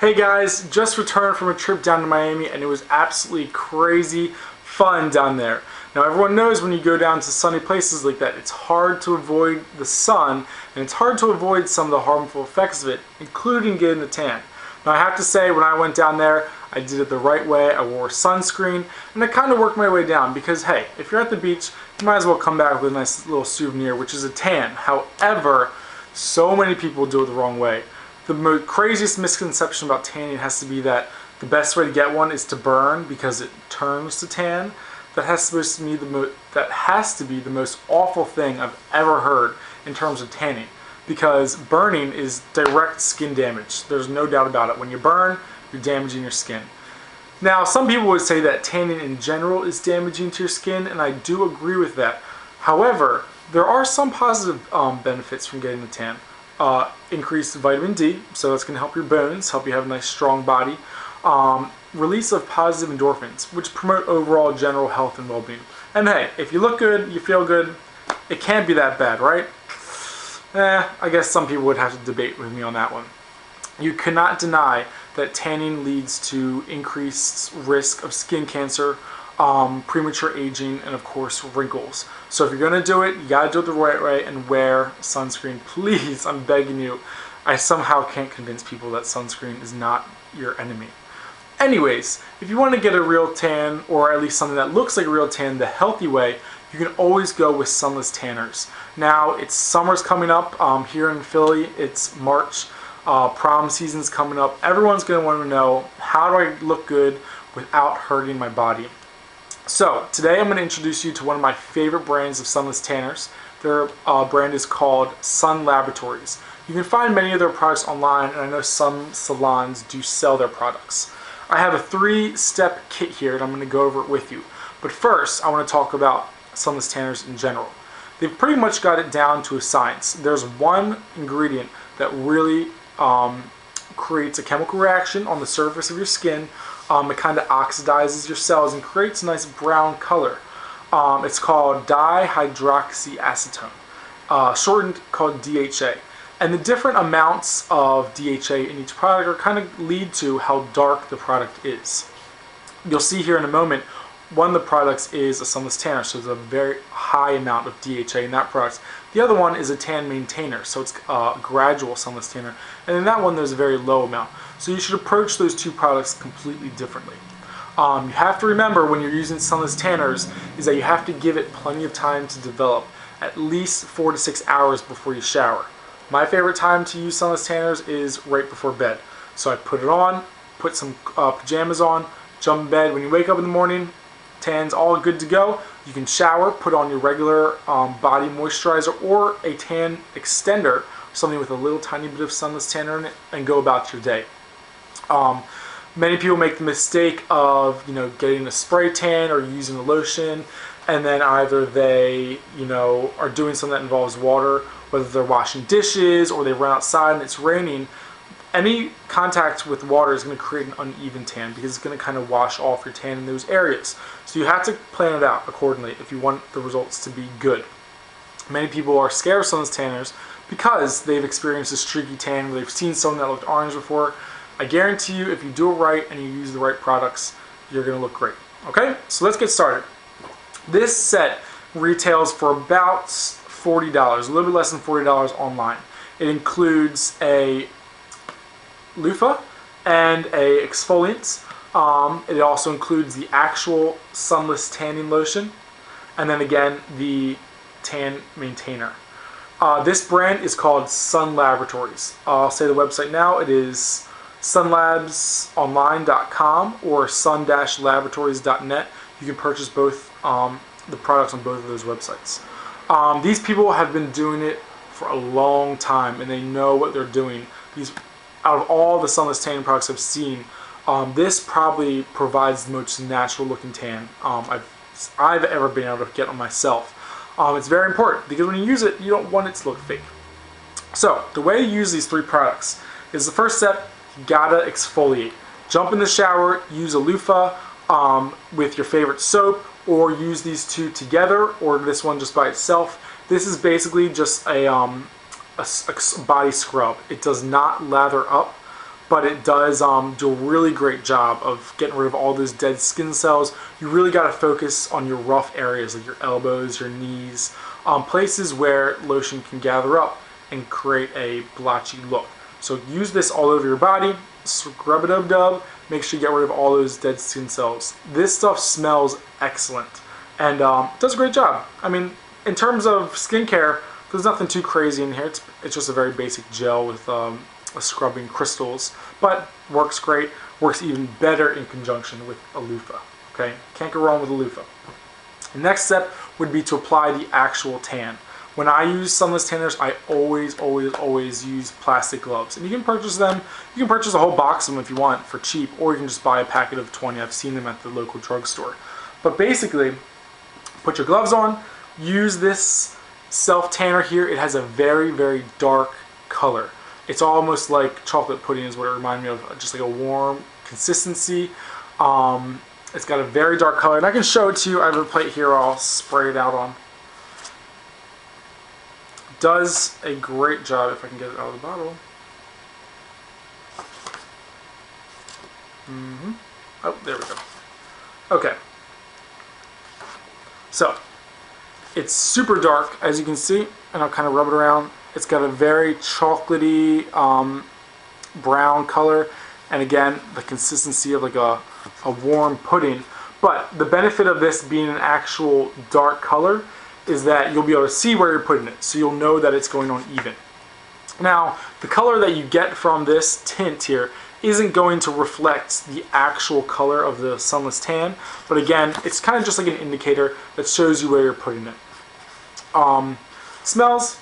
Hey guys, just returned from a trip down to Miami and it was absolutely crazy fun down there. Now everyone knows when you go down to sunny places like that, it's hard to avoid the sun and it's hard to avoid some of the harmful effects of it, including getting a tan. Now I have to say, when I went down there, I did it the right way. I wore sunscreen and I kind of worked my way down because hey, if you're at the beach, you might as well come back with a nice little souvenir, which is a tan. However, so many people do it the wrong way. The craziest misconception about tanning has to be that the best way to get one is to burn because it turns to tan. That has to be the most awful thing I've ever heard in terms of tanning, because burning is direct skin damage. There's no doubt about it. When you burn, you're damaging your skin. Now, some people would say that tanning in general is damaging to your skin, and I do agree with that. However, there are some positive benefits from getting a tan. Increased vitamin D, so that's going to help your bones, help you have a nice strong body. Release of positive endorphins, which promote overall general health and well-being. And hey, if you look good, you feel good, it can't be that bad, right? I guess some people would have to debate with me on that one. You cannot deny that tanning leads to increased risk of skin cancer, premature aging, and of course wrinkles. So if you're going to do it, you got to do it the right way and wear sunscreen. Please, I'm begging you. I somehow can't convince people that sunscreen is not your enemy. Anyways, if you want to get a real tan, or at least something that looks like a real tan the healthy way, you can always go with Sunless tanners. Now, summer's coming up here in Philly. It's March. Prom season's coming up. Everyone's going to want to know, how do I look good without hurting my body? So today I'm going to introduce you to one of my favorite brands of Sunless tanners. Their brand is called Laboratories. You can find many of their products online, and I know some salons do sell their products. I have a 3-step kit here and I'm going to go over it with you. But first, I want to talk about Sunless tanners in general. They've pretty much got it down to a science. There's one ingredient that really creates a chemical reaction on the surface of your skin. It kind of oxidizes your cells and creates a nice brown color. It's called dihydroxyacetone, shortened called DHA. And the different amounts of DHA in each product are kind of lead to how dark the product is. You'll see here in a moment, one of the products is a sunless tanner, so there's a very high amount of DHA in that product. The other one is a tan maintainer, so it's a gradual sunless tanner. And in that one, there's a very low amount. So you should approach those two products completely differently. You have to remember when you're using sunless tanners is that you have to give it plenty of time to develop, at least 4 to 6 hours before you shower. My favorite time to use sunless tanners is right before bed. So I put it on, put some pajamas on, jump in bed. When you wake up in the morning, tan's all good to go. You can shower, put on your regular body moisturizer or a tan extender, something with a little tiny bit of sunless tanner in it, and go about your day. Many people make the mistake of getting a spray tan or using a lotion, and then either they are doing something that involves water, whether they're washing dishes or they run outside and it's raining. Any contact with water is going to create an uneven tan because it's going to kind of wash off your tan in those areas. So you have to plan it out accordingly if you want the results to be good. Many people are scared of sunless tanners because they've experienced a streaky tan where they've seen someone that looked orange before. I guarantee you, if you do it right and you use the right products, you're going to look great. Okay, so let's get started. This set retails for about $40, a little bit less than $40 online. It includes a loofah and a exfoliant. It also includes the actual sunless tanning lotion, and then again the tan maintainer. This brand is called Sun Laboratories. I'll say the website now. It is sunlabsonline.com or sun-laboratories.net. You can purchase both the products on both of those websites. These people have been doing it for a long time and they know what they're doing. Out of all the sunless tanning products I've seen, this probably provides the most natural looking tan I've ever been able to get on myself. It's very important because when you use it, you don't want it to look fake. So the way you use these 3 products is, the first step, you gotta exfoliate. Jump in the shower, use a loofah with your favorite soap, or use these two together, or this one just by itself. This is basically just a body scrub. It does not lather up. but it does do a really great job of getting rid of all those dead skin cells. You really got to focus on your rough areas like your elbows, your knees, places where lotion can gather up and create a blotchy look. So use this all over your body, scrub-a-dub-dub, make sure you get rid of all those dead skin cells. This stuff smells excellent and does a great job. I mean, in terms of skincare, there's nothing too crazy in here. It's just a very basic gel with scrubbing crystals, but works great. Works even better in conjunction with a loofah. Okay, can't go wrong with a loofah. The next step would be to apply the actual tan. When I use sunless tanners, I always use plastic gloves. And you can purchase them, you can purchase a whole box of them if you want for cheap, or you can just buy a packet of 20. I've seen them at the local drugstore. But basically, put your gloves on, use this self tanner here. It has a very dark color. It's almost like chocolate pudding is what it reminded me of, just like a warm consistency. It's got a very dark color, and I can show it to you. I have a plate here I'll spray it out on. Does a great job if I can get it out of the bottle. Oh, there we go. Okay. So, it's super dark, as you can see, and I'll kind of rub it around. It's got a very chocolatey brown color, and again, the consistency of like a warm pudding. But the benefit of this being an actual dark color is that you'll be able to see where you're putting it, so you'll know that it's going on even. Now, the color that you get from this tint here isn't going to reflect the actual color of the sunless tan, but again, it's kind of just like an indicator that shows you where you're putting it. Smells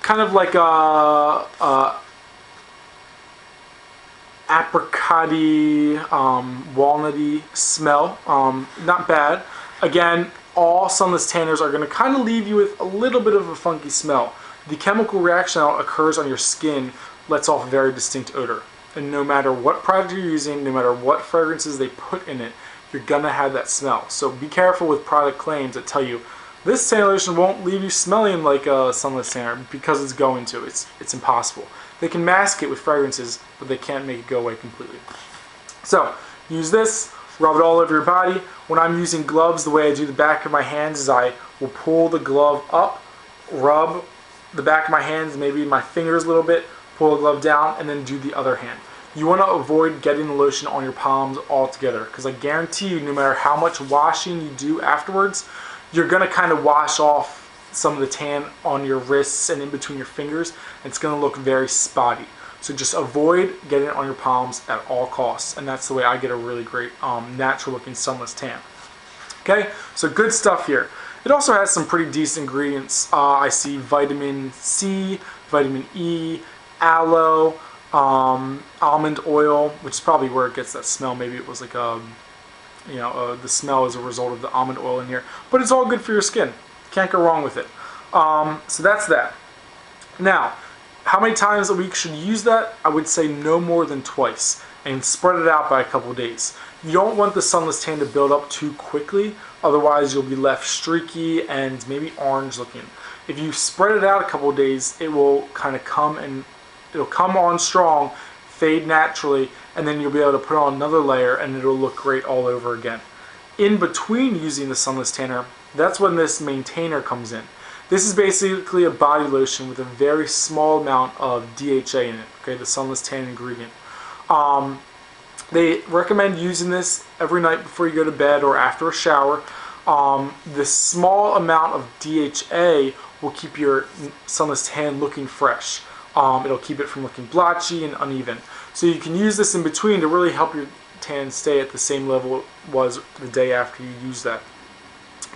kind of like a apricot-y, walnutty smell. Not bad. Again, all sunless tanners are going to kind of leave you with a little bit of a funky smell. The chemical reaction that occurs on your skin lets off a very distinct odor. And no matter what product you're using, no matter what fragrances they put in it, you're going to have that smell. So be careful with product claims that tell you this tanner lotion won't leave you smelling like a sunless tanner, because it's going to. It's impossible. They can mask it with fragrances, but they can't make it go away completely. So use this. Rub it all over your body. When I'm using gloves, the way I do the back of my hands is I will pull the glove up, rub the back of my hands, maybe my fingers a little bit, pull the glove down, and then do the other hand. You want to avoid getting the lotion on your palms altogether, because I guarantee you, no matter how much washing you do afterwards, you're going to kind of wash off some of the tan on your wrists and in between your fingers, and it's going to look very spotty. So just avoid getting it on your palms at all costs, and that's the way I get a really great natural looking sunless tan. Okay, so good stuff here. It also has some pretty decent ingredients. I see vitamin C, vitamin E, aloe, almond oil, which is probably where it gets that smell. Maybe it was like the smell as a result of the almond oil in here, but it's all good for your skin. Can't go wrong with it. So that's that. Now, how many times a week should you use that? I would say no more than twice, and spread it out by a couple of days. You don't want the sunless tan to build up too quickly, otherwise you'll be left streaky and maybe orange looking. If you spread it out a couple of days, it will kind of come on strong, fade naturally, and then you'll be able to put on another layer and it'll look great all over again. In between using the sunless tanner, that's when this maintainer comes in. This is basically a body lotion with a very small amount of DHA in it, okay, the sunless tan ingredient. They recommend using this every night before you go to bed or after a shower. The small amount of DHA will keep your sunless tan looking fresh. It'll keep it from looking blotchy and uneven. So you can use this in between to really help your tan stay at the same level it was the day after you use that.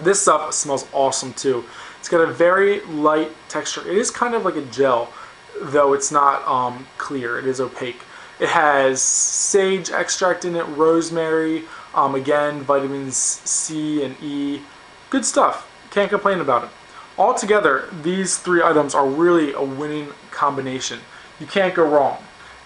This stuff smells awesome too. It's got a very light texture. It is kind of like a gel, though it's not clear. It is opaque. It has sage extract in it, rosemary, again, vitamins C and E. Good stuff. Can't complain about it. Altogether, these three items are really a winning combination. You can't go wrong.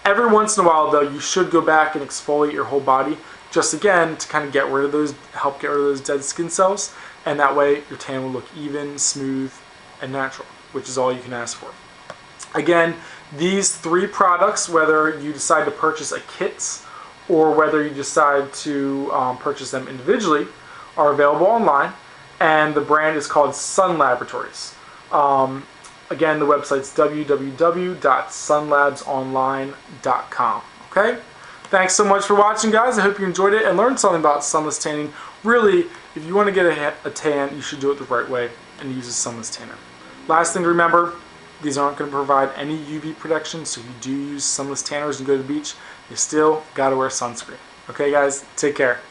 Every once in a while, though, you should go back and exfoliate your whole body, just again to kind of get rid of those, help get rid of those dead skin cells, and that way your tan will look even, smooth, and natural, which is all you can ask for. Again, These 3 products, whether you decide to purchase a kit or whether you decide to purchase them individually, are available online, and the brand is called Laboratories. Again, the website's www.sunlabsonline.com. Okay? Thanks so much for watching, guys. I hope you enjoyed it and learned something about sunless tanning. Really, if you want to get a tan, you should do it the right way and use a sunless tanner. Last thing to remember, these aren't going to provide any UV protection, so if you do use sunless tanners and go to the beach, you still got to wear sunscreen. Okay, guys? Take care.